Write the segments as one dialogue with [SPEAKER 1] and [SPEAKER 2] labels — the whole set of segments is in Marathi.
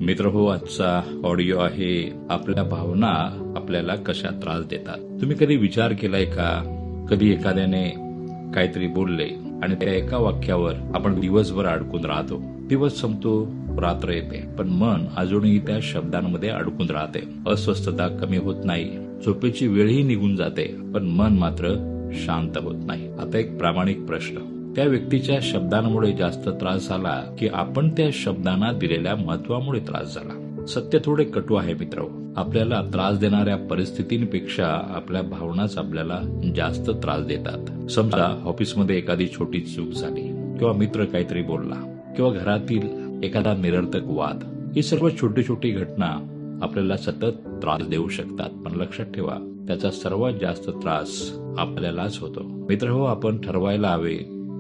[SPEAKER 1] मित्र हो, आजचा ऑडिओ आहे आपल्या भावना आपल्याला कशा त्रास देतात. तुम्ही कधी विचार केलाय का? कधी एखाद्याने काहीतरी बोलले आणि त्या एका वाक्यावर आपण दिवसभर अडकून राहतो. दिवस संपतो, रात्र येते, पण मन अजूनही त्या शब्दांमध्ये अडकून राहते. अस्वस्थता कमी होत नाही, झोपेची वेळही निघून जाते, पण मन मात्र शांत होत नाही. आता एक प्रामाणिक प्रश्न, त्या व्यक्तीच्या शब्दांमुळे जास्त त्रास झाला की आपण त्या शब्दांना दिलेल्या महत्वामुळे त्रास झाला? सत्य थोडे कटू आहे मित्र. आपल्याला त्रास देणाऱ्या परिस्थितींपेक्षा आपल्या भावनाच आपल्याला जास्त त्रास देतात. समजा ऑफिसमध्ये एखादी छोटी चूक झाली, किंवा मित्र काहीतरी बोलला, किंवा घरातील एखादा निरर्थक वाद. ही सर्व छोटी छोटी घटना आपल्याला सतत त्रास देऊ शकतात, पण लक्षात ठेवा, त्याचा सर्वात जास्त त्रास आपल्यालाच होतो. मित्र हो, आपण ठरवायला हवे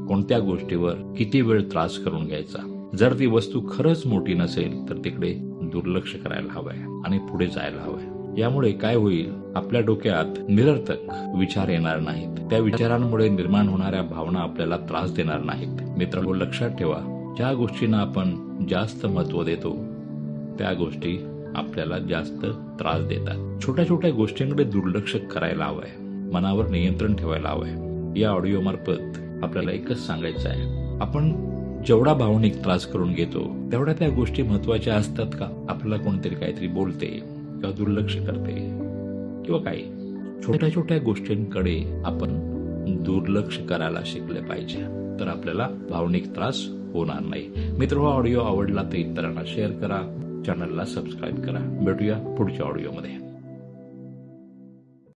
[SPEAKER 1] कोणत्या गोष्टीवर किती वेळ त्रास करून घ्यायचा. जर ती वस्तू खरंच मोठी नसेल तर तिकडे दुर्लक्ष करायला हवंय आणि पुढे जायला हवंय. यामुळे काय होईल, आपल्या डोक्यात निरर्थक विचार येणार नाहीत. त्या विचारांमुळे निर्माण होणाऱ्या भावना आपल्याला त्रास देणार नाहीत. मित्र हो, लक्षात ठेवा, ज्या गोष्टींना आपण जास्त महत्व देतो त्या गोष्टी आपल्याला जास्त त्रास देतात. छोट्या छोट्या गोष्टींकडे दुर्लक्ष करायला हवंय, मनावर नियंत्रण ठेवायला हवंय. या ऑडिओ मार्फत आपल्याला एकच सांगायचं आहे, आपण जेवढा भावनिक त्रास करून घेतो तेवढ्या त्या गोष्टी महत्वाच्या असतात का? आपल्याला कोणतरी काहीतरी बोलते किंवा दुर्लक्ष करते किंवा काही, छोट्या छोट्या गोष्टींकडे आपण दुर्लक्ष करायला शिकले पाहिजे, तर आपल्याला भावनिक त्रास होणार नाही. मित्र, हा ऑडिओ आवडला तर इतरांना शेअर करा, चॅनलला सबस्क्राईब करा. भेटूया पुढच्या ऑडिओमध्ये.